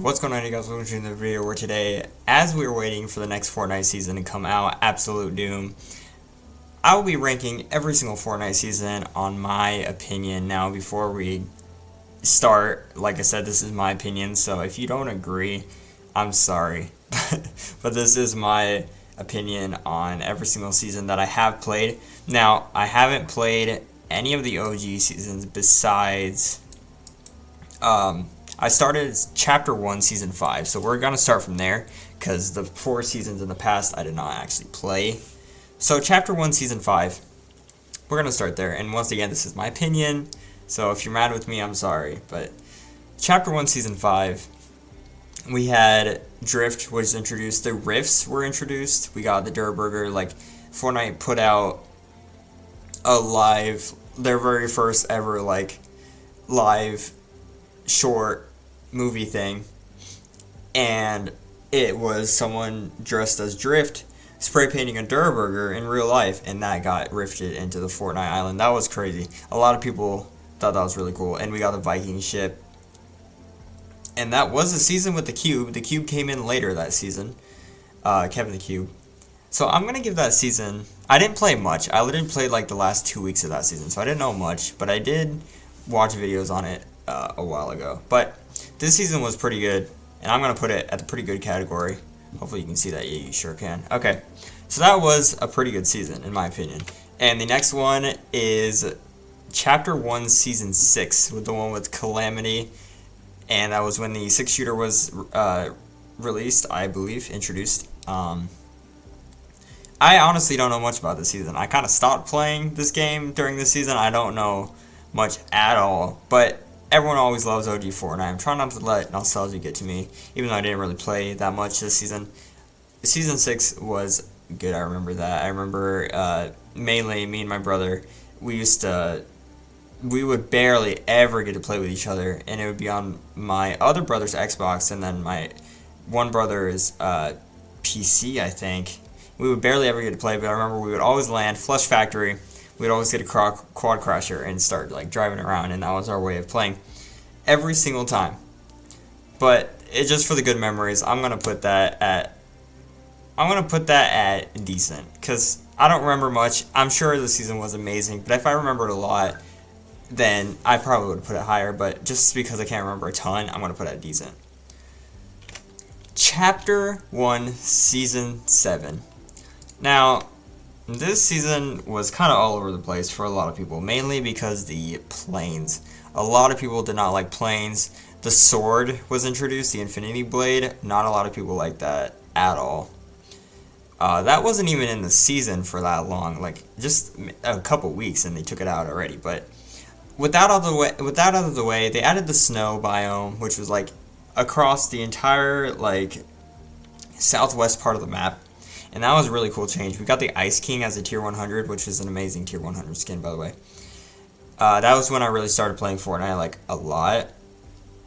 What's going on, you guys? Welcome to the video where today, as we were waiting for the next Fortnite season to come out, Absolute Doom, I will be ranking every single Fortnite season on my opinion. Now, before we start, like I said, this is my opinion, so if you don't agree, I'm sorry. But this is my opinion on every single season that I have played. Now, I haven't played any of the OG seasons besides... I started Chapter 1, Season 5, so we're going to start from there, because the 4 seasons in the past I did not actually play. So Chapter 1, Season 5, we're going to start there, and once again, this is my opinion, so if you're mad with me, I'm sorry, but Chapter 1, Season 5, we had Drift was introduced, the Rifts were introduced, we got the Durburger, like, Fortnite put out their very first ever, like, live short movie thing, and it was someone dressed as Drift spray painting a Durburger in real life, and that got rifted into the Fortnite island. That was crazy. A lot of people thought that was really cool, and we got the Viking ship, and that was the season with the Cube. The Cube came in later that season, Kevin the Cube. So I'm gonna give that season, I didn't play much. I literally played like the last 2 weeks of that season, so I didn't know much, but I did watch videos on it a while ago. But this season was pretty good, and I'm gonna put it at the pretty good category. Hopefully you can see that. Yeah, you sure can. Okay, so that was a pretty good season in my opinion. And the next one is Chapter 1, Season 6, with the one with Calamity, and that was when the 6-shooter was released, I believe, introduced. I honestly don't know much about this season. I kind of stopped playing this game during this season. I don't know much at all, but everyone always loves OG Fortnite. I'm trying not to let nostalgia get to me, even though I didn't really play that much this season. Season 6 was good, I remember that. I remember mainly me and my brother, we would barely ever get to play with each other, and it would be on my other brother's Xbox, and then my one brother's PC, I think. We would barely ever get to play, but I remember we would always land Flush Factory. We'd always get a quad crasher and start like driving around, and that was our way of playing every single time. But it's just for the good memories. I'm gonna put that at decent, because I don't remember much. I'm sure the season was amazing, but if I remembered a lot, then I probably would put it higher. But just because I can't remember a ton, I'm gonna put it at decent. Chapter 1, Season 7. Now, this season was kind of all over the place for a lot of people, mainly because the planes. A lot of people did not like planes. The sword was introduced, the Infinity Blade. Not a lot of people liked that at all. That wasn't even in the season for that long, like just a couple weeks, and they took it out already. But with that out of the way, they added the snow biome, which was like across the entire like southwest part of the map. And that was a really cool change. We got the Ice King as a tier 100, which is an amazing tier 100 skin, by the way. That was when I really started playing Fortnite, like, a lot.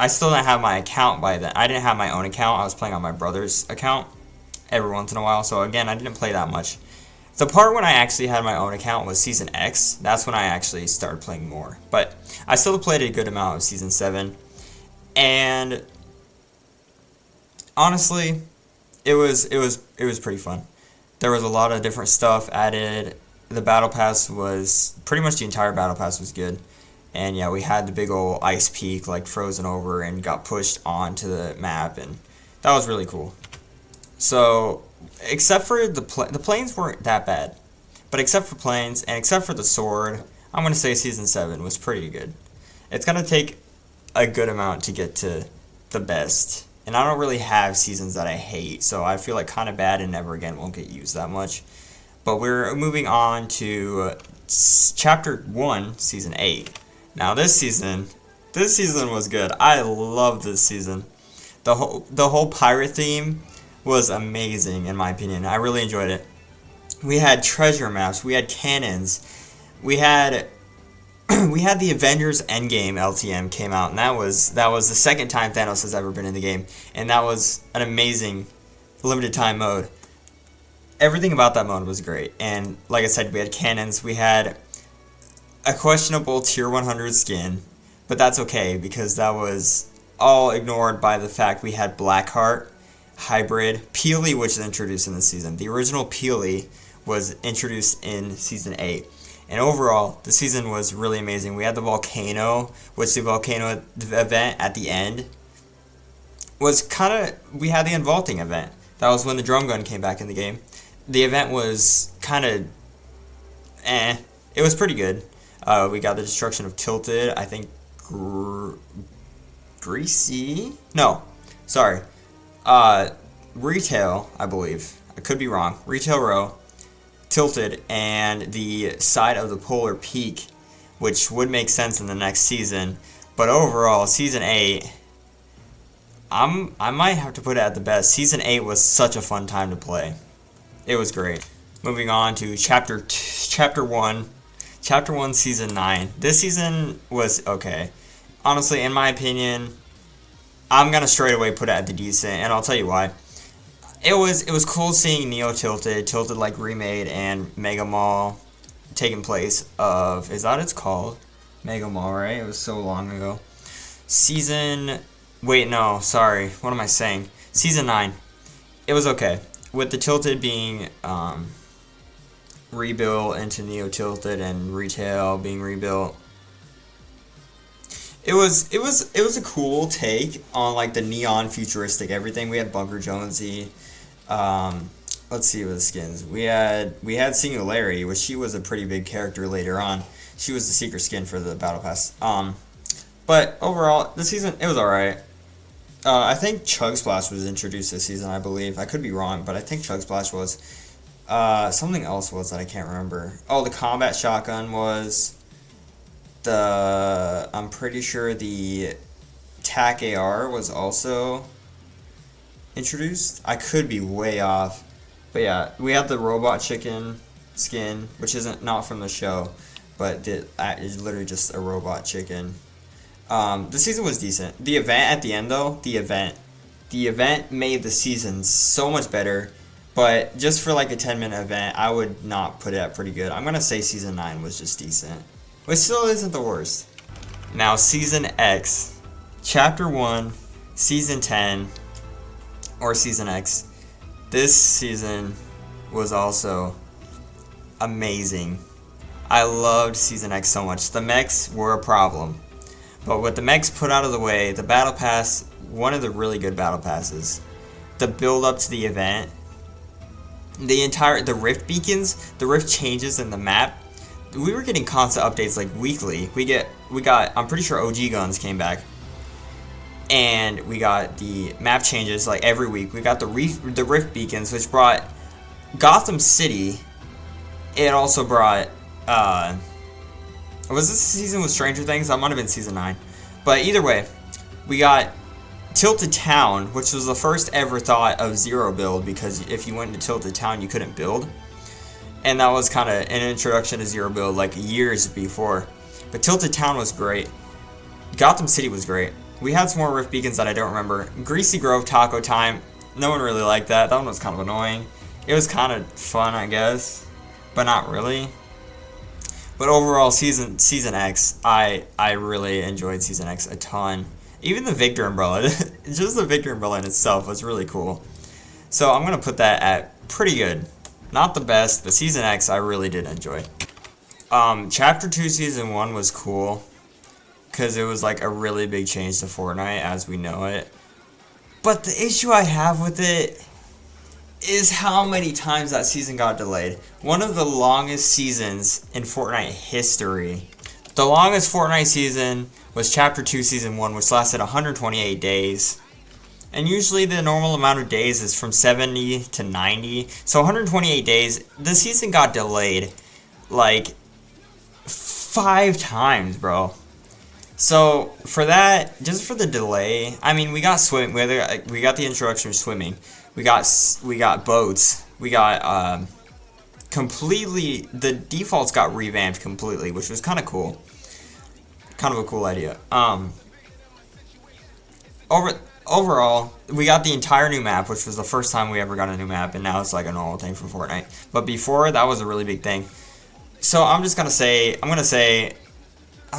I still didn't have my account by then. I didn't have my own account. I was playing on my brother's account every once in a while. So, again, I didn't play that much. The part when I actually had my own account was Season X. That's when I actually started playing more. But I still played a good amount of Season 7. And, honestly, it was pretty fun. There was a lot of different stuff added. The battle pass was, pretty much the entire battle pass was good. And yeah, we had the big old ice peak like frozen over and got pushed onto the map, and that was really cool. So, except for the planes weren't that bad. But except for planes and except for the sword, I'm going to say Season 7 was pretty good. It's going to take a good amount to get to the best. And I don't really have seasons that I hate, so I feel like kind of bad and never again won't get used that much. But we're moving on to Chapter 1, Season 8. Now this season was good. I love this season. The whole pirate theme was amazing in my opinion. I really enjoyed it. We had treasure maps, we had cannons, we had the Avengers Endgame LTM came out, and that was the second time Thanos has ever been in the game, and that was an amazing limited time mode. Everything about that mode was great, and like I said, we had cannons, we had a questionable tier 100 skin, but that's okay because that was all ignored by the fact we had Blackheart, Hybrid, Peely, which is introduced in the season. The original Peely was introduced in Season 8. And overall, the season was really amazing. We had the volcano, which the volcano event at the end was kind of... We had the unvaulting event. That was when the drum gun came back in the game. The event was kind of... It was pretty good. We got the destruction of Tilted. I think... Greasy? No. Sorry. Retail, I believe. I could be wrong. Retail Row, Tilted, and the side of the Polar Peak, which would make sense in the next season. But overall, Season 8, I might have to put it at the best. Season 8 was such a fun time to play. It was great. Moving on to Chapter 1. Chapter 1, Season 9. This season was okay. Honestly, in my opinion, I'm going to straight away put it at the decent, and I'll tell you why. It was cool seeing Neo Tilted like remade, and Mega Mall taking place of... Is that what it's called? Mega Mall, right? It was so long ago. Wait, no, sorry. What am I saying? Season 9. It was okay. With the Tilted being rebuilt into Neo Tilted and Retail being rebuilt. It was a cool take on like the neon futuristic everything. We had Bunker Jonesy. Let's see what the skins. We had Singularity, which she was a pretty big character later on. She was the secret skin for the Battle Pass. But overall, this season it was alright. I think Chug Splash was introduced this season, I believe. I could be wrong, but I think Chug Splash was. Something else was that I can't remember. Oh, the combat shotgun was. I'm pretty sure the TAC AR was also introduced. I could be way off. But yeah, we had the Robot Chicken skin, which isn't not from the show, but it's literally just a robot chicken. The season was decent. The event at the end, though, the event made the season so much better. But just for like a 10-minute event, I would not put it at pretty good. I'm going to say Season 9 was just decent. Which still isn't the worst. Now, Season X. Chapter 1, Season 10, or Season X. This season was also amazing. I loved Season X so much. The mechs were a problem. But with the mechs put out of the way, the Battle Pass, one of the really good Battle Passes, the build up to the event, the Rift beacons, the Rift changes in the map, we were getting constant updates like weekly. We got I'm pretty sure OG guns came back. And we got the map changes like every week. We got the Rift beacons, which brought Gotham City. It also brought was this season with Stranger Things? That might have been Season 9. But either way, we got Tilted Town, which was the first ever thought of zero build, because if you went to Tilted Town, you couldn't build. And that was kind of an introduction to zero build like years before. But Tilted Town was great. Gotham City was great. We had some more Rift beacons that I don't remember. Greasy Grove Taco Time. No one really liked that. That one was kind of annoying. It was kind of fun, I guess, but not really. But overall, Season X, I really enjoyed Season X a ton. Even the Victor Umbrella, just the Victor Umbrella in itself was really cool. So I'm going to put that at pretty good. Not the best, but Season X I really did enjoy. Chapter 2 Season 1 was cool, because it was like a really big change to Fortnite as we know it. But the issue I have with it is how many times that season got delayed. One of the longest seasons in Fortnite history. The longest Fortnite season was Chapter 2 Season 1, which lasted 128 days. And usually the normal amount of days is from 70 to 90. So 128 days, the season got delayed like 5 times, bro. So for that, just for the delay, I mean, we got swim. We got the introduction of swimming. We got boats. We got completely, the defaults got revamped completely, which was kind of cool. Kind of a cool idea. Overall, we got the entire new map, which was the first time we ever got a new map, and now it's like a normal thing for Fortnite. But before, that was a really big thing. So I'm just gonna say, I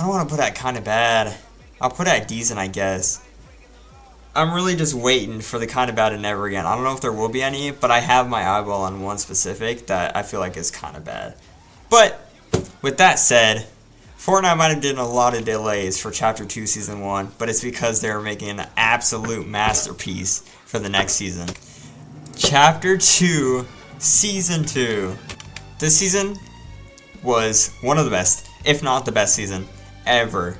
don't want to put that kind of bad. I'll put it at decent, I guess. I'm really just waiting for the kind of bad to never again. I don't know if there will be any, but I have my eyeball on one specific that I feel like is kind of bad. But with that said, Fortnite might have done a lot of delays for Chapter 2 Season 1, but it's because they were making an absolute masterpiece for the next season. Chapter 2 Season 2. This season was one of the best, if not the best season ever.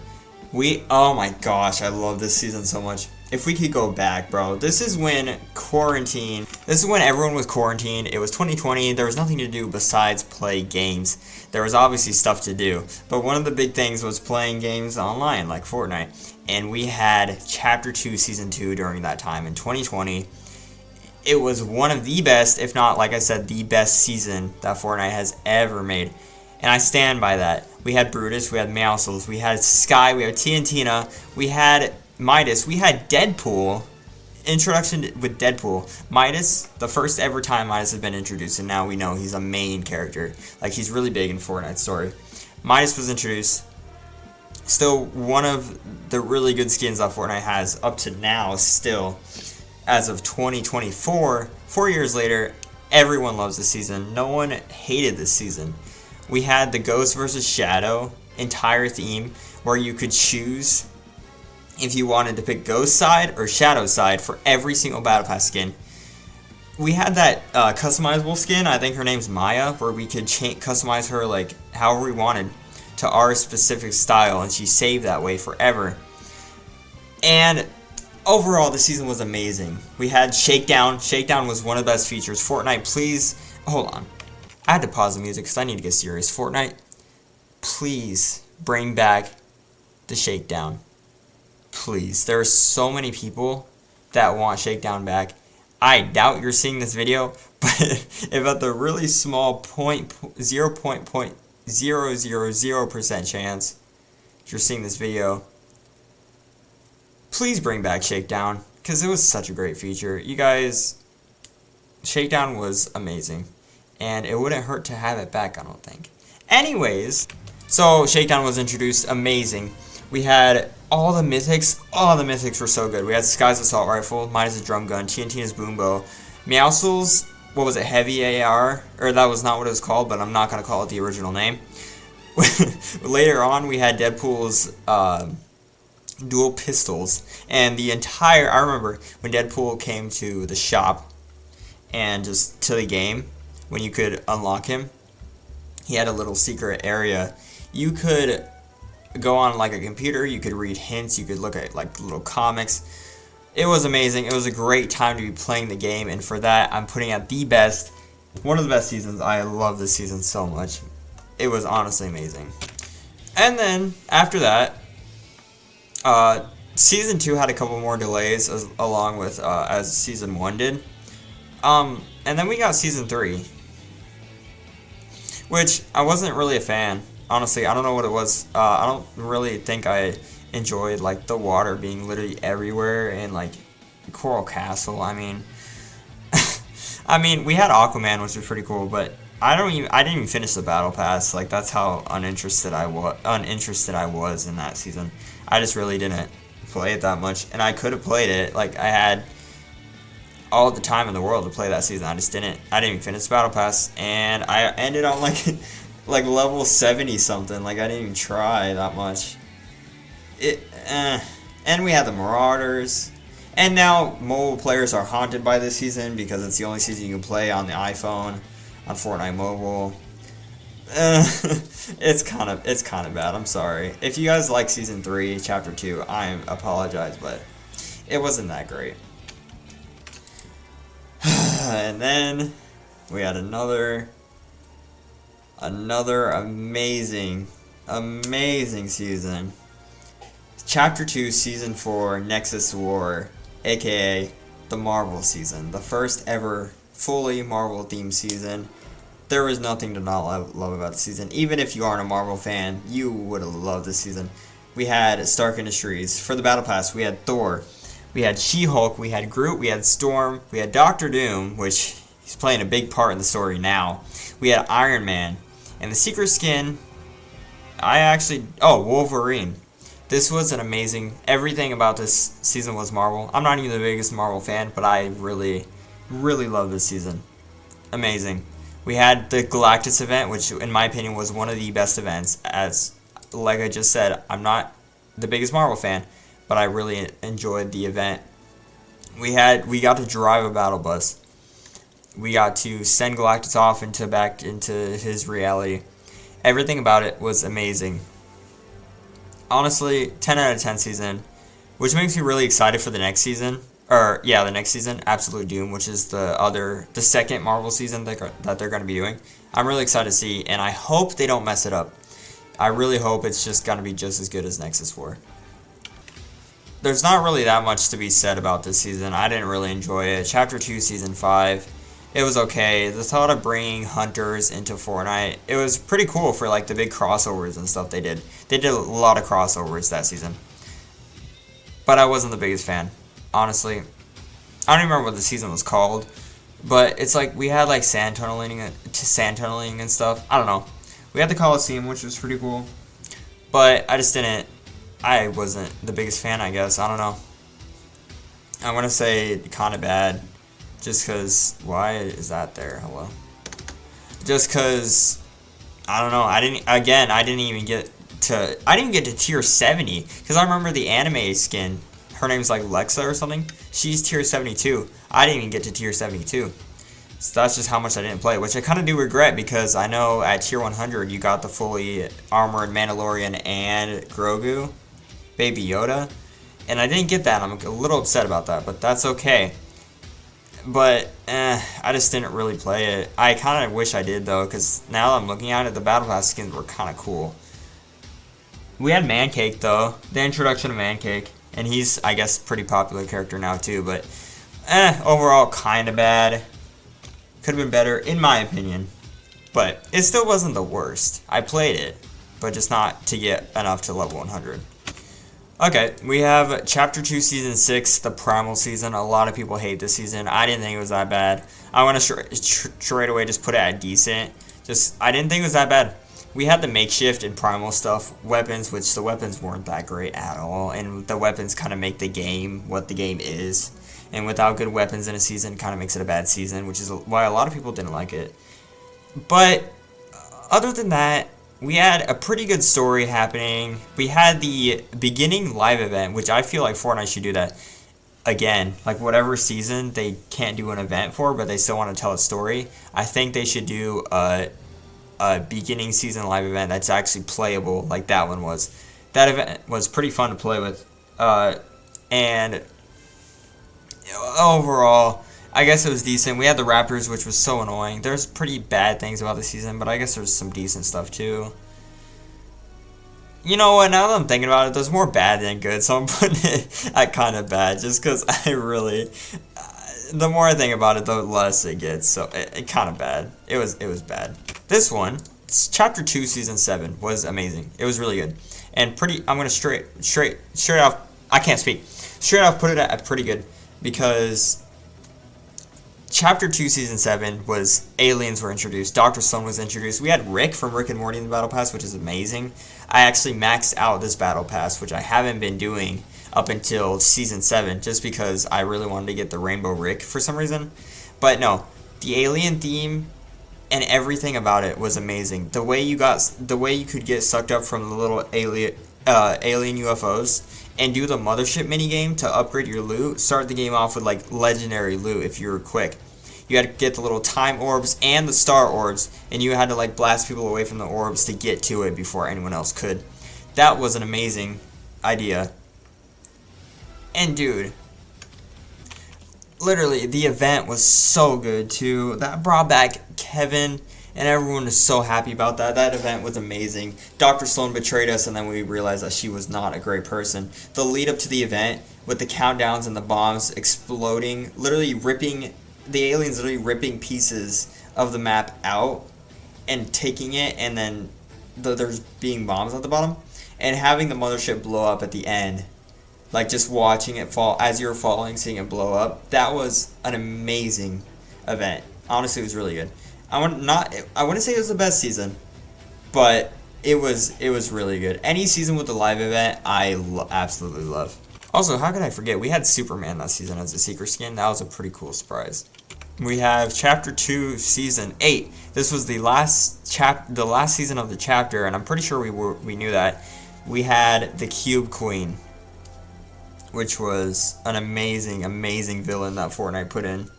Oh my gosh, I love this season so much. If we could go back, bro, this is when everyone was quarantined. It was 2020. There was nothing to do besides play games. There was obviously stuff to do, but one of the big things was playing games online like Fortnite. And we had Chapter 2 Season 2 during that time in 2020. It was one of the best, if not, like I said, the best season that Fortnite has ever made. And I stand by that. We had Brutus, we had Meowscles, we had Sky, we had Tiantina, we had Midas, we had Deadpool. Introduction with Deadpool. Midas, the first ever time Midas has been introduced, and now we know he's a main character. Like, he's really big in Fortnite's story. Midas was introduced. Still one of the really good skins that Fortnite has up to now, still. As of 2024, 4 years later, everyone loves this season. No one hated this season. We had the Ghost versus Shadow entire theme where you could choose if you wanted to pick Ghost side or Shadow side for every single Battle Pass skin. We had that customizable skin, I think her name's Maya, where we could customize her like however we wanted to our specific style, and she saved that way forever. And overall, the season was amazing. We had Shakedown. Shakedown was one of the best features. Fortnite, please, hold on. I had to pause the music because I need to get serious. Fortnite, please bring back the Shakedown. Please. There are so many people that want Shakedown back. I doubt you're seeing this video, but if at the really small 0.000% chance you're seeing this video, please bring back Shakedown, because it was such a great feature. You guys, Shakedown was amazing, and it wouldn't hurt to have it back, I don't think. Anyways, so Shakedown was introduced, amazing. We had all the mythics. Oh, the mythics were so good. We had Sky's Assault Rifle, Midas' Drum Gun, TNT's Boom Bow, Meowscles, what was it, Heavy AR? Or that was not what it was called, but I'm not going to call it the original name. Later on, we had Deadpool's dual pistols, and I remember when Deadpool came to the shop and just to the game, when you could unlock him, he had a little secret area. You could go on like a computer, you could read hints, you could look at like little comics. It was amazing. It was a great time to be playing the game, and for that I'm putting out one of the best seasons. I love this season so much. It was honestly amazing. And then after that, season 2 had a couple more delays along with as season 1 did. And then we got season 3, which I wasn't really a fan. Honestly, I don't know what it was. I don't really think I enjoyed like the water being literally everywhere and like Coral Castle. I mean, we had Aquaman, which was pretty cool, but I didn't even finish the battle pass. Like, that's how uninterested I was in that season. I just really didn't play it that much, and I could have played it. Like, I had all the time in the world to play that season. I didn't even finish the battle pass, and I ended on like like level 70 something. Like, I didn't even try that much. And we had the Marauders. And now mobile players are haunted by this season because it's the only season you can play on the iPhone on Fortnite Mobile. It's kind of bad. I'm sorry. If you guys like season 3, chapter 2, I apologize, but it wasn't that great. And then we had another amazing season. Chapter 2, Season 4, Nexus War, aka the Marvel season. The first ever fully Marvel themed season. There was nothing to not love about the season. Even if you aren't a Marvel fan, you would have loved this season. We had Stark Industries. For the Battle Pass, we had Thor. We had She-Hulk, we had Groot, we had Storm, we had Doctor Doom, which he's playing a big part in the story now. We had Iron Man. And the secret skin, Wolverine. This was an amazing. Everything about this season was Marvel. I'm not even the biggest Marvel fan, but I really, really love this season. Amazing. We had the Galactus event, which in my opinion was one of the best events. As like I just said, I'm not the biggest Marvel fan, but I really enjoyed the event. We got to drive a battle bus. We got to send Galactus off back into his reality. Everything about it was amazing. Honestly, 10 out of 10 season, which makes me really excited for the next season. Or yeah, the next season, Absolute Doom, which is the second Marvel season that they're going to be doing. I'm really excited to see, and I hope they don't mess it up. I really hope it's just going to be just as good as Nexus 4. There's not really that much to be said about this season. I didn't really enjoy it. Chapter 2, Season 5, it was okay. The thought of bringing hunters into Fortnite, it was pretty cool for like the big crossovers and stuff they did. They did a lot of crossovers that season. But I wasn't the biggest fan, honestly. I don't even remember what the season was called, but it's like we had like sand tunneling and stuff. I don't know. We had the Coliseum, which was pretty cool, but I wasn't the biggest fan, I guess. I don't know. I'm gonna say kind of bad. Just because, why is that there? Hello. Just because, I don't know. I didn't even get to tier 70. Because I remember the anime skin. Her name's like Lexa or something. She's tier 72. I didn't even get to tier 72. So that's just how much I didn't play. Which I kind of do regret because I know at tier 100 you got the fully armored Mandalorian and Grogu. Baby Yoda. And I didn't get that. I'm a little upset about that. But that's okay. But, I just didn't really play it. I kind of wish I did, though, because now that I'm looking at it, the Battle Pass skins were kind of cool. We had Mancake, though. The introduction of Mancake. And he's, I guess, a pretty popular character now, too. But, overall, kind of bad. Could have been better, in my opinion. But it still wasn't the worst. I played it, but just not to get enough to level 100. Okay, we have Chapter 2, Season 6, the Primal Season. A lot of people hate this season. I didn't think it was that bad. I want to straight away just put it at decent. I didn't think it was that bad. We had the makeshift and primal stuff, weapons, which the weapons weren't that great at all. And the weapons kind of make the game what the game is. And without good weapons in a season, kind of makes it a bad season, which is why a lot of people didn't like it. But other than that, we had a pretty good story happening. We had the beginning live event, which I feel like Fortnite should do that again. Like whatever season they can't do an event for, but they still want to tell a story. I think they should do a beginning season live event that's actually playable, like that one was. That event was pretty fun to play with. And overall, I guess it was decent. We had the Raptors, which was so annoying. There's pretty bad things about the season, but I guess there's some decent stuff too. You know what, now that I'm thinking about it, there's more bad than good, so I'm putting it at kind of bad, just because I really... the more I think about it, the less it gets, so it kind of bad. It was bad. This one, Chapter 2, Season 7, was amazing. It was really good. And I'm going to straight off, I can't speak. Straight off put it at pretty good, because... Chapter 2, Season 7 was aliens were introduced. Dr. Stone was introduced. We had Rick from Rick and Morty in the Battle Pass, which is amazing. I actually maxed out this Battle Pass, which I haven't been doing up until Season 7, just because I really wanted to get the Rainbow Rick for some reason. But no, the alien theme and everything about it was amazing. The way you could get sucked up from the little alien UFOs and do the mothership minigame to upgrade your loot. Start the game off with like legendary loot if you were quick. You had to get the little time orbs and the star orbs, and you had to like blast people away from the orbs to get to it before anyone else could. That was an amazing idea. And dude, literally the event was so good too. That brought back Kevin, and everyone was so happy about that. That event was amazing. Dr. Sloan betrayed us, and then we realized that she was not a great person. The lead up to the event, with the countdowns and the bombs exploding, the aliens literally ripping pieces of the map out and taking it, and then there's being bombs at the bottom, and having the mothership blow up at the end. Like just watching it fall, as you're falling, seeing it blow up. That was an amazing event. Honestly, it was really good. I wouldn't say it was the best season, but It was really good. Any season with the live event, absolutely love. Also, how could I forget? We had Superman that season as a secret skin. That was a pretty cool surprise. We have Chapter 2, Season 8. This was the last season of the chapter, and I'm pretty sure we knew that. We had the Cube Queen, which was an amazing, amazing villain that Fortnite put in.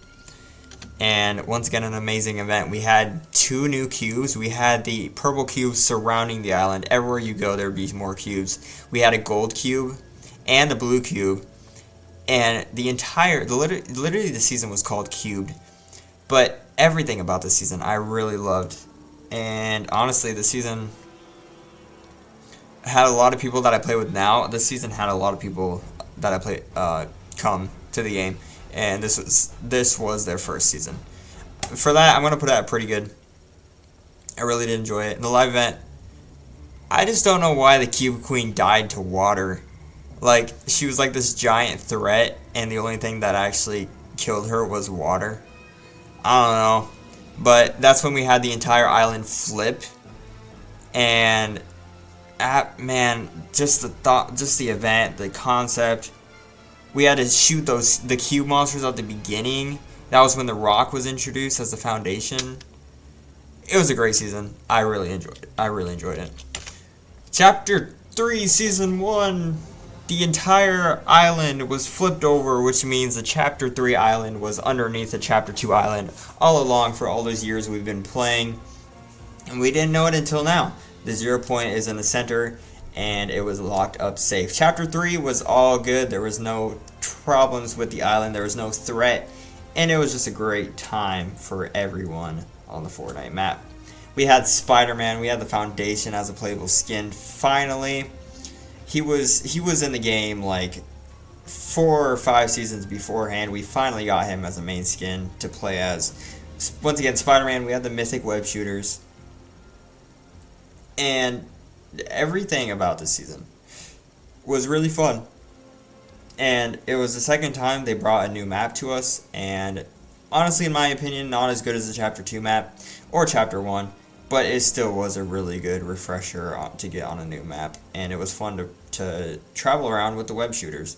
And once again, an amazing event. We had 2 new cubes. We had the purple cube surrounding the island. Everywhere you go, there would be more cubes. We had a gold cube and a blue cube. And literally the season was called Cubed. But everything about the season I really loved. And honestly, the season had a lot of people that I play with now. This season had a lot of people that I play come to the game. And this was their first season. For that, I'm going to put it at pretty good. I really did enjoy it. In the live event, I just don't know why the Cube Queen died to water. Like, she was like this giant threat, and the only thing that actually killed her was water. I don't know. But that's when we had the entire island flip. And, man, just the event, the concept. We had to shoot the cube monsters at the beginning. That was when the rock was introduced as the foundation. It was a great season. I really enjoyed it. Chapter 3, Season 1. The entire island was flipped over, which means the Chapter 3 island was underneath the Chapter 2 island all along for all those years we've been playing. And we didn't know it until now. The 0 point is in the center, and it was locked up safe. Chapter 3 was all good. There was no problems with the island. There was no threat. And it was just a great time for everyone on the Fortnite map. We had Spider-Man. We had the Foundation as a playable skin. Finally, he was in the game like 4 or 5 seasons beforehand. We finally got him as a main skin to play as. Once again, Spider-Man. We had the Mythic Web Shooters. And everything about this season was really fun. And it was the second time they brought a new map to us, and honestly, in my opinion, not as good as the Chapter 2 map or Chapter 1, but it still was a really good refresher to get on a new map, and it was fun to travel around with the web shooters.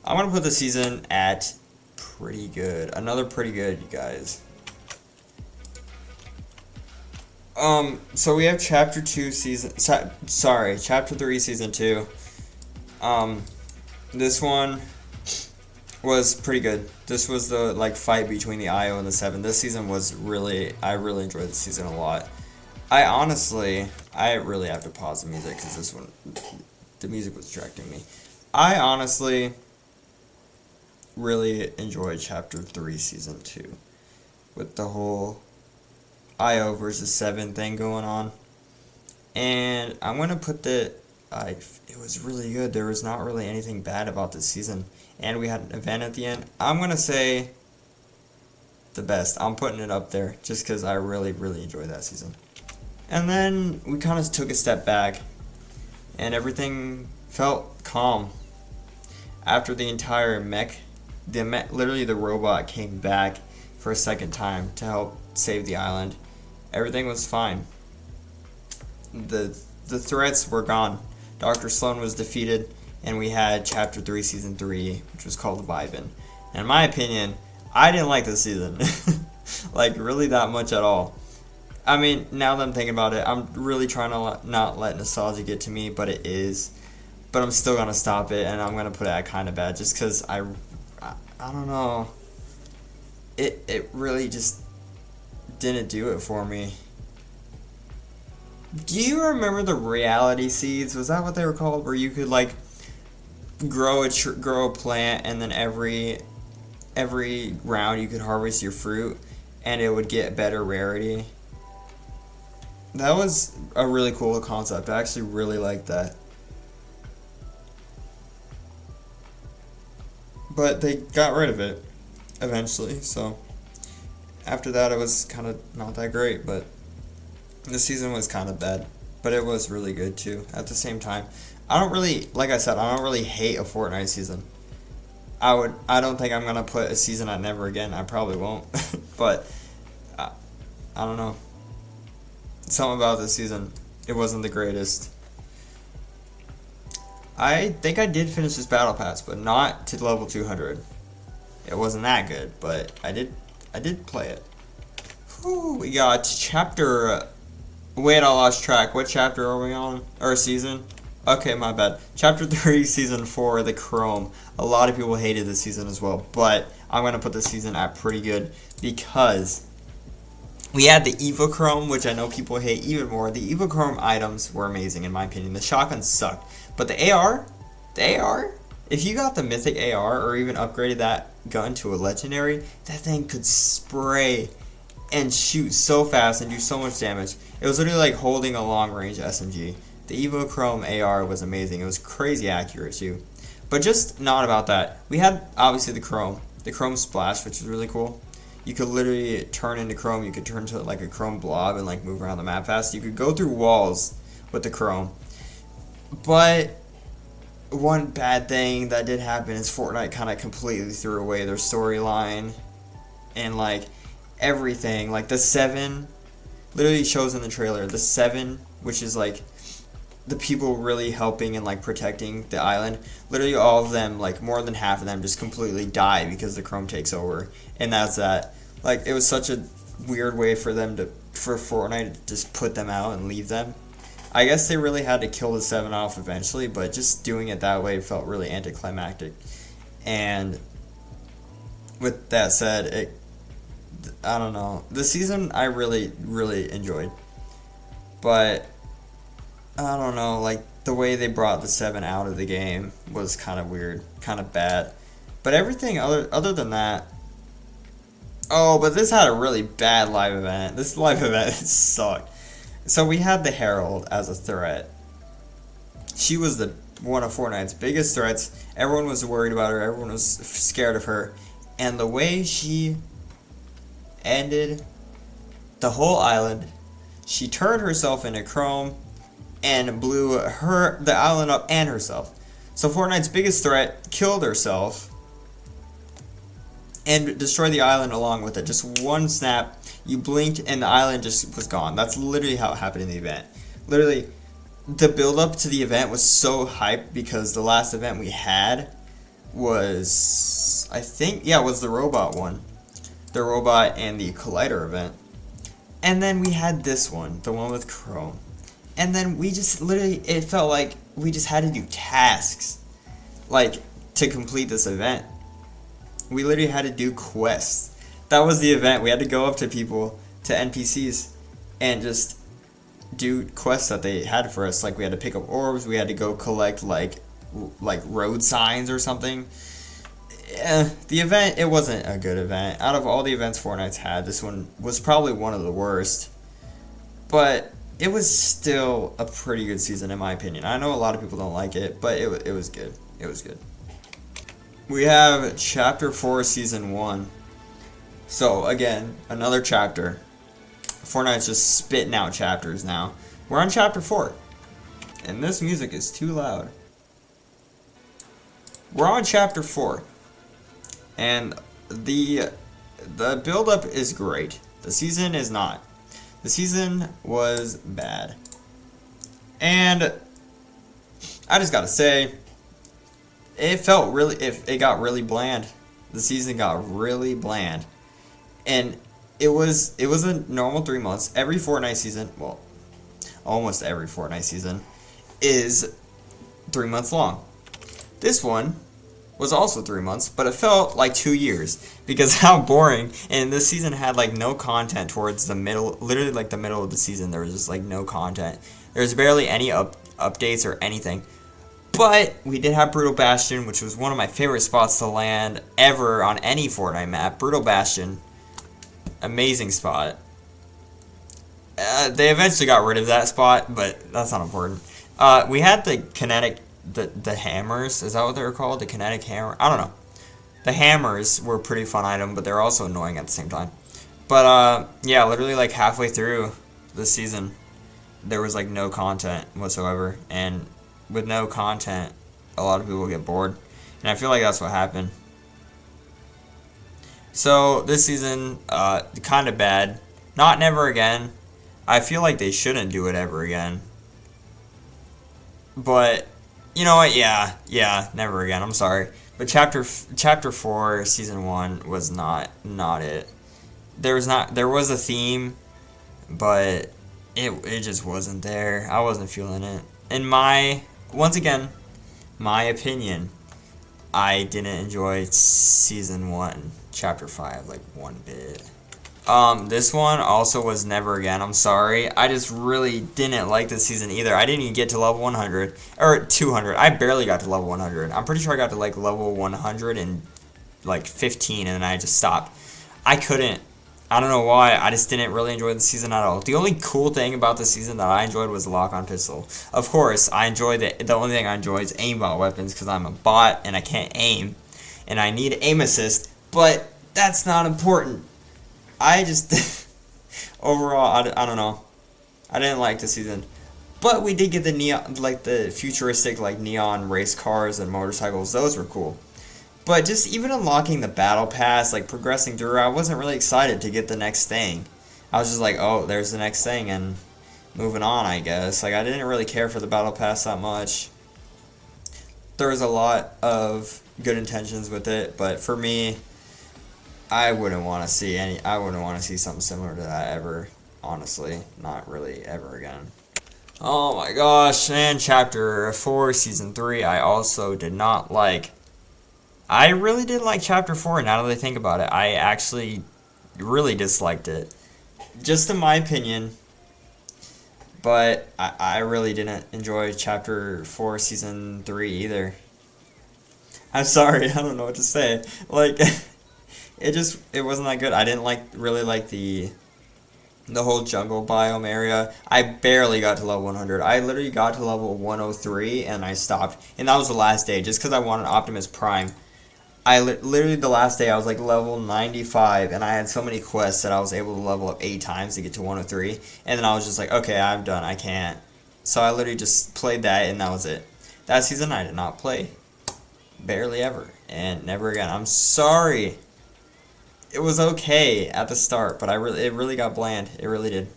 I'm going to put the season at pretty good. Another pretty good, you guys. So we have Chapter 3 Season 2. This one was pretty good. This was the fight between the IO and the 7. This season was I really enjoyed this season a lot. I really have to pause the music because this one, the music was distracting me. I honestly really enjoyed Chapter 3 Season 2 with the whole IO versus 7 thing going on. And I'm going to put it was really good. There was not really anything bad about this season. And we had an event at the end. I'm going to say the best. I'm putting it up there just because I really, really enjoyed that season. And then we kind of took a step back and everything felt calm. After the entire literally the robot came back for a second time to help save the island. Everything was fine. The threats were gone. Dr. Sloan was defeated, and we had Chapter 3 Season 3, which was called Vibin. And in my opinion, I didn't like this season. Really that much at all. I mean, now that I'm thinking about it, I'm really trying to not let nostalgia get to me, but it is. But I'm still going to stop it, and I'm going to put it at kind of bad, just because I don't know. It really just didn't do it for me. Do you remember the reality seeds? Was that what they were called? Where you could grow a plant, and then every round you could harvest your fruit, and it would get better rarity. That was a really cool concept. I actually really liked that. But they got rid of it eventually. So after that, it was kind of not that great, but. This season was kind of bad, but it was really good too at the same time. Like I said, I don't really hate a Fortnite season. I don't think I'm going to put a season at never again. I probably won't, but I don't know. Something about this season It wasn't the greatest. I think I did finish this battle pass, but not to level 200. It wasn't that good, but I did play it. Whew, we got chapter. Wait, I lost track. What chapter are we on? Or season? Okay, my bad. Chapter 3, Season 4, The Chrome. A lot of people hated this season as well, but I'm going to put this season at pretty good because we had the Evo Chrome, which I know people hate even more. The Evo Chrome items were amazing in my opinion. The shotgun sucked. But the AR, if you got the Mythic AR or even upgraded that gun to a Legendary, that thing could spray and shoot so fast and do so much damage. It was literally like holding a long range SMG. The Evo Chrome AR was amazing. It was crazy accurate too. But just not about that. We had obviously the Chrome Splash, which is really cool. You could literally turn into Chrome. You could turn to like a Chrome blob and like move around the map fast. You could go through walls with the Chrome. But one bad thing that did happen is Fortnite kind of completely threw away their storyline and like everything. Like the 7 literally shows in the trailer. The 7, which is like the people really helping and like protecting the island, literally all of them, like more than half of them just completely die because the Chrome takes over. And that's that. Like it was such a weird way for Fortnite to just put them out and leave them. I guess they really had to kill the 7 off eventually, but just doing it that way felt really anticlimactic. And with that said, I don't know. The season I really, really enjoyed. But I don't know, like the way they brought the 7 out of the game was kind of weird, kind of bad. But everything other than that. Oh, but this had a really bad live event. This live event sucked. So we had the Herald as a threat. She was one of Fortnite's biggest threats. Everyone was worried about her. Everyone was scared of her. And the way she ended the whole island, she turned herself into Chrome and blew the island up and herself. So Fortnite's biggest threat killed herself and destroyed the island along with it. Just one snap, you blinked and the island just was gone. That's literally how it happened in the event. Literally, the build up to the event was so hyped because the last event we had was, I think, yeah, it was the robot one. The robot and the collider event. And then we had this one, the one with Chrome. And then we just literally, it felt like we just had to do tasks, like, to complete this event. We literally had to do quests. That was the event. We had to go up to people, to NPCs, and just do quests that they had for us. Like, we had to pick up orbs, we had to go collect, like road signs or something. The event, it wasn't a good event. Out of all the events Fortnite's had, this one was probably one of the worst. But it was still a pretty good season in my opinion. I know a lot of people don't like it, but it was good. It was good. We have Chapter 4, Season 1. So, again, another chapter. Fortnite's just spitting out chapters now. We're on Chapter 4. And this music is too loud. We're on Chapter 4. And the build-up is great. The season is not. The season was bad. And I just gotta say, it got really bland. The season got really bland. And it was a normal 3 months. Every Fortnite season, well, almost every Fortnite season is 3 months long. This one was also 3 months, but it felt like 2 years because how boring. And this season had like no content towards the middle, literally like the middle of the season. There was just like no content. There's barely any updates or anything. But we did have Brutal Bastion, which was one of my favorite spots to land ever on any Fortnite map. Brutal Bastion, amazing spot. They eventually got rid of that spot, but that's not important. We had the kinetic, the hammers. Is that what they were called? The kinetic hammer? I don't know. The hammers were a pretty fun item, but they're also annoying at the same time. But yeah, literally like halfway through the season, there was like no content whatsoever, and with no content, a lot of people get bored, and I feel like that's what happened. So this season, kind of bad. Not never again. I feel like they shouldn't do it ever again. But you know what? Yeah, never again. I'm sorry. But chapter 4 season 1 was not it. There was a theme, but it just wasn't there. I wasn't feeling it. In my once again, my opinion, I didn't enjoy season 1, chapter 5 like one bit. This one also was never again. I'm sorry. I just really didn't like this season either. I didn't even get to level 100 or 200. I barely got to level 100. I'm pretty sure I got to like level 100 and like 15, and then I just stopped. I couldn't. I don't know why. I just didn't really enjoy the season at all. The only cool thing about the season that I enjoyed was the lock-on pistol. Of course, I enjoyed it. The only thing I enjoy is aimbot weapons because I'm a bot and I can't aim, and I need aim assist. But that's not important. I just overall, I don't know. I didn't like the season, but we did get the neon, like the futuristic, like neon race cars and motorcycles. Those were cool. But just even unlocking the battle pass, like progressing through, I wasn't really excited to get the next thing. I was just like, oh, there's the next thing, and moving on, I guess. Like I didn't really care for the battle pass that much. There was a lot of good intentions with it, but for me, I wouldn't want to see any. I wouldn't want to see something similar to that ever. Honestly, not really ever again. Oh my gosh! And chapter 4, season 3, I also did not like. I really did like chapter 4. Now that I think about it, I actually really disliked it. Just in my opinion. But I really didn't enjoy chapter 4, season 3 either. I'm sorry. I don't know what to say. Like. It wasn't that good. I didn't really like the whole jungle biome area. I barely got to level 100. I literally got to level 103 and I stopped. And that was the last day just because I wanted Optimus Prime. Literally the last day I was like level 95 and I had so many quests that I was able to level up 8 times to get to 103. And then I was just like, okay, I'm done. I can't. So I literally just played that and that was it. That season I did not play. Barely ever. And never again. I'm sorry. It was okay at the start, but it really got bland. It really did.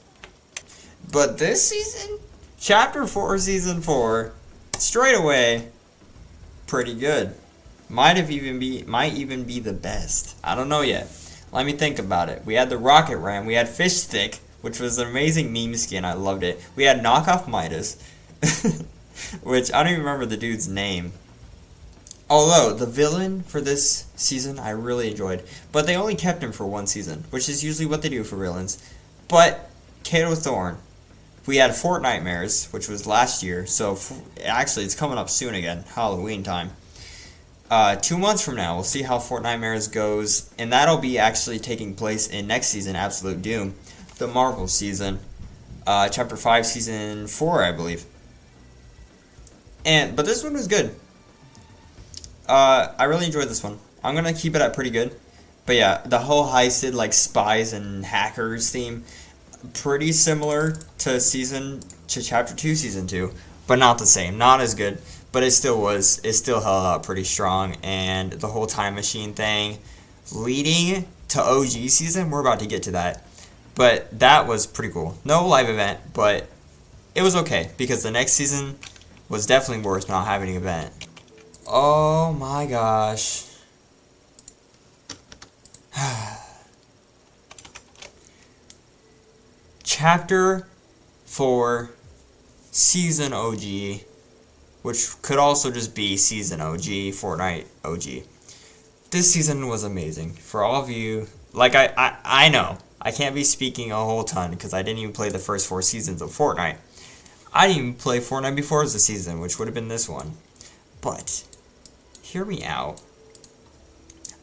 But this season, chapter 4, season 4, straight away, pretty good. Might even be the best. I don't know yet. Let me think about it. We had the Rocket Ram. We had Fish Stick, which was an amazing meme skin. I loved it. We had Knockoff Midas, which I don't even remember the dude's name. Although, the villain for this season I really enjoyed. But they only kept him for one season, which is usually what they do for villains. But, Kato Thorn. We had Fortnitemares, which was last year. So, actually, it's coming up soon again. Halloween time. 2 months from now, we'll see how Fortnitemares goes. And that'll be actually taking place in next season, Absolute Doom. The Marvel season. Chapter 5, season 4, I believe. But this one was good. I really enjoyed this one. I'm gonna keep it at pretty good. But yeah, the whole heisted like spies and hackers theme, pretty similar to chapter 2, season 2, but not the same, not as good. But it still held out pretty strong. And the whole time machine thing, leading to OG season, we're about to get to that. But that was pretty cool. No live event, but it was okay because the next season was definitely worth not having an event. Oh my gosh. Chapter 4, Season OG, which could also just be Season OG, Fortnite OG. This season was amazing. For all of you, like I know, I can't be speaking a whole ton because I didn't even play the first 4 seasons of Fortnite. I didn't even play Fortnite before the season, which would have been this one. But hear me out.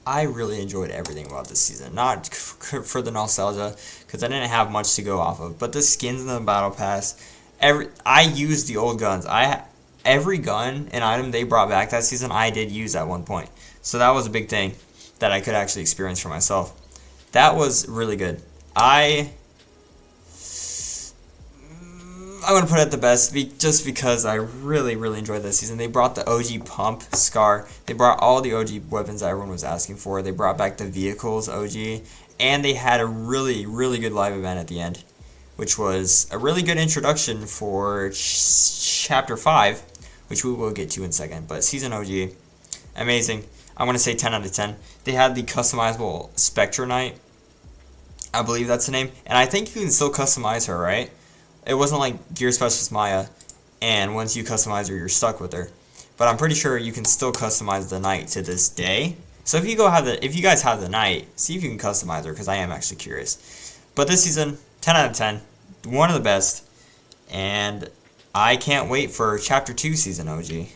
I really enjoyed everything about this season. Not for the nostalgia, because I didn't have much to go off of. But the skins in the battle pass, I used the old guns. Every gun and item they brought back that season, I did use at one point. So that was a big thing that I could actually experience for myself. That was really good. I'm going to put it the best just because I really, really enjoyed this season. They brought the OG pump, Scar. They brought all the OG weapons that everyone was asking for. They brought back the vehicles, OG. And they had a really, really good live event at the end, which was a really good introduction for Chapter 5, which we will get to in a second. But Season OG, amazing. I'm going to say 10 out of 10. They had the customizable Spectre Knight. I believe that's the name. And I think you can still customize her, right? It wasn't like Gear Specialist Maya, and once you customize her, you're stuck with her. But I'm pretty sure you can still customize the Knight to this day. So if you guys have the Knight, see if you can customize her, because I am actually curious. But this season, 10 out of 10. One of the best. And I can't wait for Chapter 2 Season OG.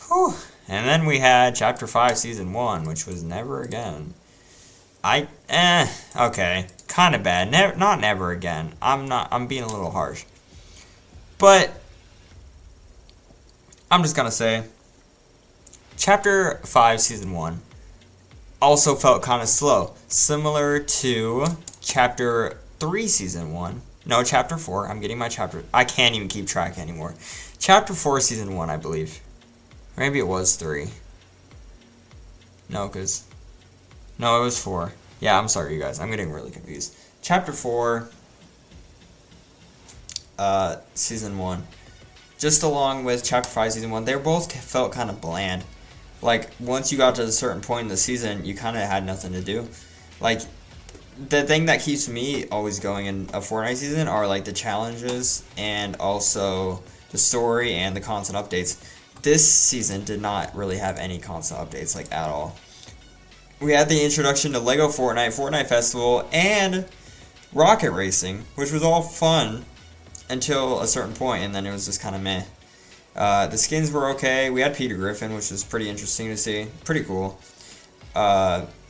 Whew. And then we had Chapter 5 Season 1, which was Never Again. Okay. Kind of bad. Not Never Again. I'm being a little harsh. But I'm just gonna say Chapter 5 Season 1 also felt kind of slow. Similar to Chapter 3 Season 1. No, Chapter 4. I'm getting my chapter. I can't even keep track anymore. Chapter 4 Season 1, I believe. Maybe it was 3. No, it was 4. Yeah, I'm sorry, you guys. I'm getting really confused. Chapter 4, Season 1. Just along with Chapter 5, Season 1, they both felt kind of bland. Like, once you got to a certain point in the season, you kind of had nothing to do. Like, the thing that keeps me always going in a Fortnite season are, like, the challenges and also the story and the constant updates. This season did not really have any constant updates, like, at all. We had the introduction to Lego Fortnite, Fortnite Festival, and Rocket Racing, which was all fun until a certain point, and then it was just kind of meh. The skins were okay. We had Peter Griffin, which was pretty interesting to see. Pretty cool.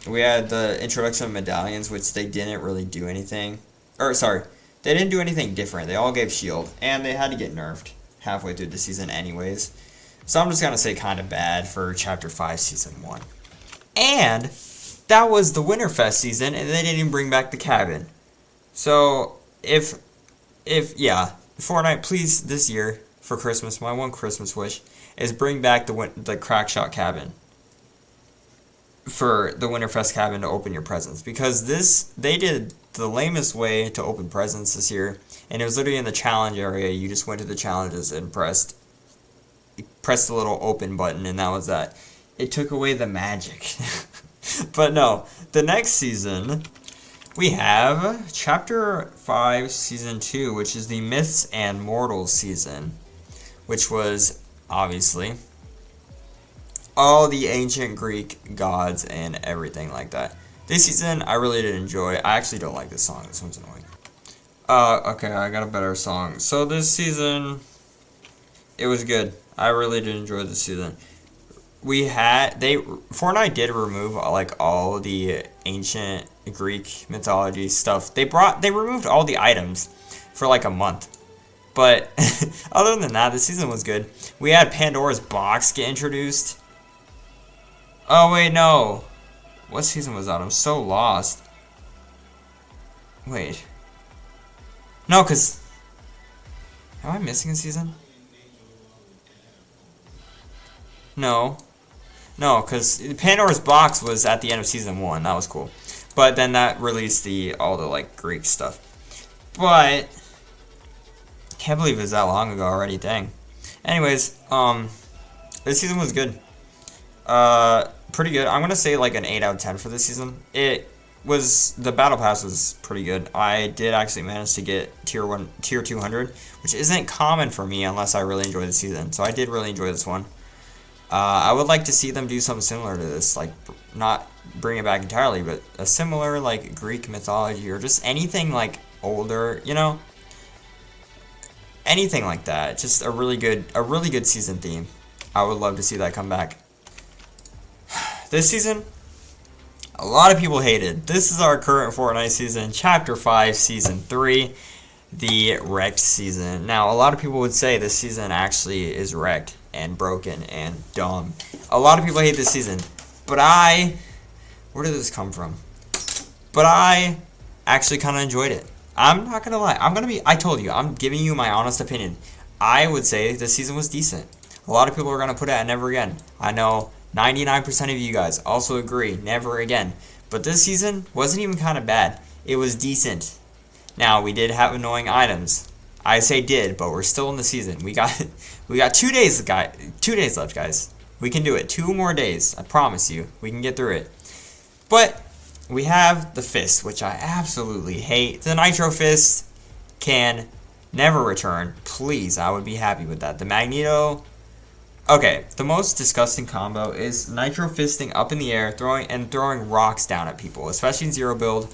We had the introduction of medallions, which they didn't really do anything. They didn't do anything different. They all gave shield, and they had to get nerfed halfway through the season anyways. So I'm just going to say kind of bad for Chapter 5 Season 1. And that was the Winterfest season, and they didn't even bring back the cabin. So, yeah, Fortnite, please, this year, for Christmas, my one Christmas wish, is bring back the Crackshot cabin. For the Winterfest cabin to open your presents. Because they did the lamest way to open presents this year, and it was literally in the challenge area. You just went to the challenges and pressed the little open button, and that was that. It took away the magic. But no, the next season, we have Chapter 5 Season 2, which is the Myths and Mortals season, which was, obviously, all the ancient Greek gods and everything like that. This season, I really did enjoy. I actually don't like this song. This one's annoying. Okay, I got a better song. So this season, it was good. I really did enjoy this season. Fortnite did remove like all the ancient Greek mythology stuff. They removed all the items for like a month. But other than that, the season was good. We had Pandora's Box get introduced. Oh wait, no. What season was that? I'm so lost. Wait. No, cause am I missing a season? No, because Pandora's Box was at the end of Season 1. That was cool. But then that released all the, like, Greek stuff. But, can't believe it was that long ago already, dang. Anyways, this season was good. Pretty good. I'm going to say, like, an 8 out of 10 for this season. The Battle Pass was pretty good. I did actually manage to get Tier 200, which isn't common for me unless I really enjoy the season. So I did really enjoy this one. I would like to see them do something similar to this, like, not bring it back entirely, but a similar, like, Greek mythology, or just anything, like, older, you know? Anything like that. Just a really good season theme. I would love to see that come back. This season, a lot of people hated. This is our current Fortnite season, Chapter 5, Season 3, the wrecked season. Now, a lot of people would say this season actually is wrecked and broken and dumb. A lot of people hate this season, but where did this come from? But I actually kind of enjoyed it. I'm not gonna lie. I told you, I'm giving you my honest opinion. I would say this season was decent. A lot of people are gonna put it at Never Again. I know 99% of you guys also agree, Never Again. But this season wasn't even kind of bad. It was decent. Now, we did have annoying items. I say did, but we're still in the season. We got 2 days, 2 days left, guys. We can do it. 2 more days. I promise you. We can get through it. But we have the fist, which I absolutely hate. The Nitro Fist can never return. Please, I would be happy with that. The Magneto. Okay, the most disgusting combo is Nitro Fisting up in the air, throwing rocks down at people, especially in Zero build.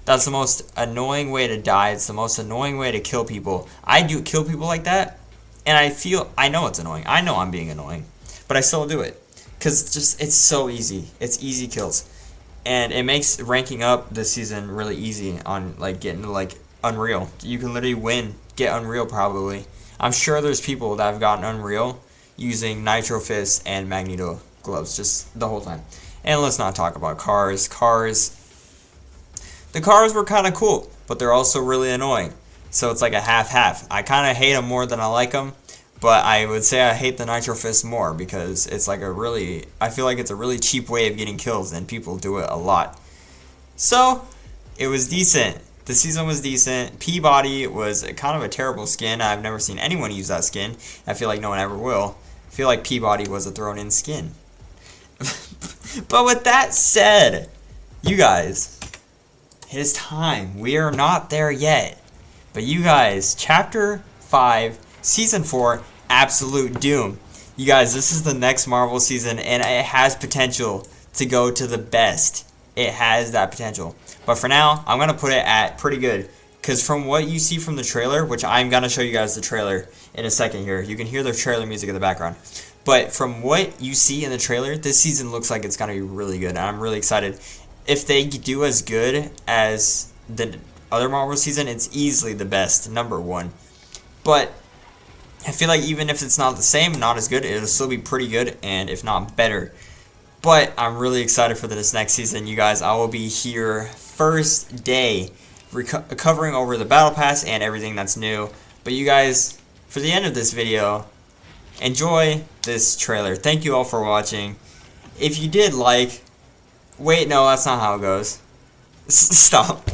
That's the most annoying way to die. It's the most annoying way to kill people. I do kill people like that, and I know it's annoying. I know I'm being annoying, but I still do it because it's so easy. It's easy kills, and it makes ranking up this season really easy on like getting to like Unreal. You can literally get Unreal probably. I'm sure there's people that have gotten Unreal using Nitro Fist and Magneto gloves just the whole time. And let's not talk about cars. The cars were kind of cool, but they're also really annoying. So it's like a half-half. I kind of hate them more than I like them, but I would say I hate the Nitro Fist more because it's like I feel like it's a really cheap way of getting kills and people do it a lot. So it was decent. The season was decent. Peabody was kind of a terrible skin. I've never seen anyone use that skin. I feel like no one ever will. I feel like Peabody was a thrown-in skin. But with that said, you guys, it is time. We are not there yet. But you guys, Chapter 5, Season 4, Absolute Doom. You guys, this is the next Marvel season, and it has potential to go to the best. It has that potential. But for now, I'm going to put it at pretty good. Because from what you see from the trailer, which I'm going to show you guys the trailer in a second here. You can hear the trailer music in the background. But from what you see in the trailer, this season looks like it's going to be really good. And I'm really excited. If they do as good as the other Marvel season, it's easily the best, #1. But I feel like even if it's not the same, not as good, it'll still be pretty good, and if not better. But I'm really excited for this next season, you guys. I will be here first day, covering over the Battle Pass and everything that's new. But you guys, for the end of this video, enjoy this trailer. Thank you all for watching. If you did like... Wait, no, that's not how it goes. Stop.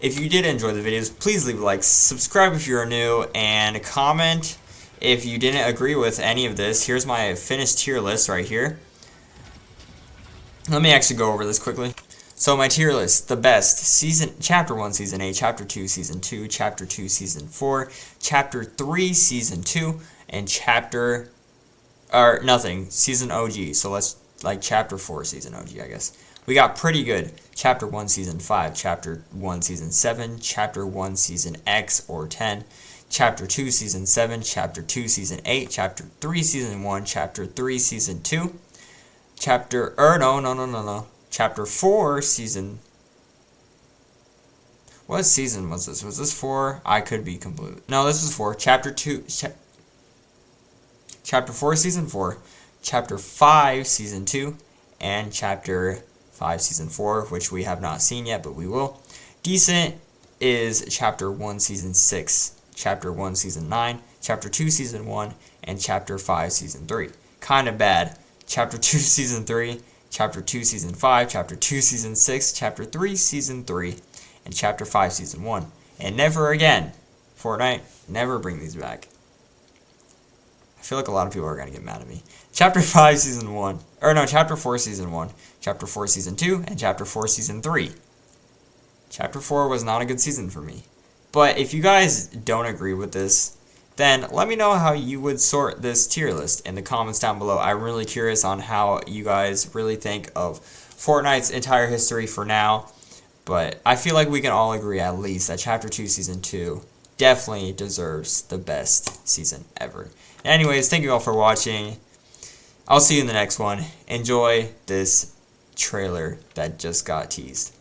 If you did enjoy the videos, please leave a like, subscribe if you're new, and comment if you didn't agree with any of this. Here's my finished tier list right here. Let me actually go over this quickly. So my tier list, the best, Chapter 1, Season 8, Chapter 2, Season 2, Chapter 2, Season 4, Chapter 3, Season 2, and Season OG. So let's, like, Chapter 4, Season OG, I guess. We got pretty good. Chapter 1, Season 5, Chapter 1, Season 7, Chapter 1, Season X or 10, Chapter 2, Season 7, Chapter 2, Season 8, Chapter 3, Season 1, Chapter 3, Season 2, Chapter 4, Season... What season was this? Was this 4? I could be complete. No, this is 4. Chapter 4, Season 4, Chapter 5, Season 2, and Chapter 5, Season 4, which we have not seen yet, but we will. Decent is Chapter 1, Season 6, Chapter 1, Season 9, Chapter 2, Season 1, and Chapter 5, Season 3. Kind of bad. Chapter 2, Season 3, Chapter 2, Season 5, Chapter 2, Season 6, Chapter 3, Season 3, and Chapter 5, Season 1. And never again. Fortnite, never bring these back. I feel like a lot of people are going to get mad at me. Chapter 5, Season 1. Chapter 4, Season 1. Chapter 4, Season 2. And Chapter 4, Season 3. Chapter 4 was not a good season for me. But if you guys don't agree with this, then let me know how you would sort this tier list in the comments down below. I'm really curious on how you guys really think of Fortnite's entire history for now. But I feel like we can all agree at least that Chapter 2, Season 2 definitely deserves the best season ever. Anyways, thank you all for watching. I'll see you in the next one. Enjoy this trailer that just got teased.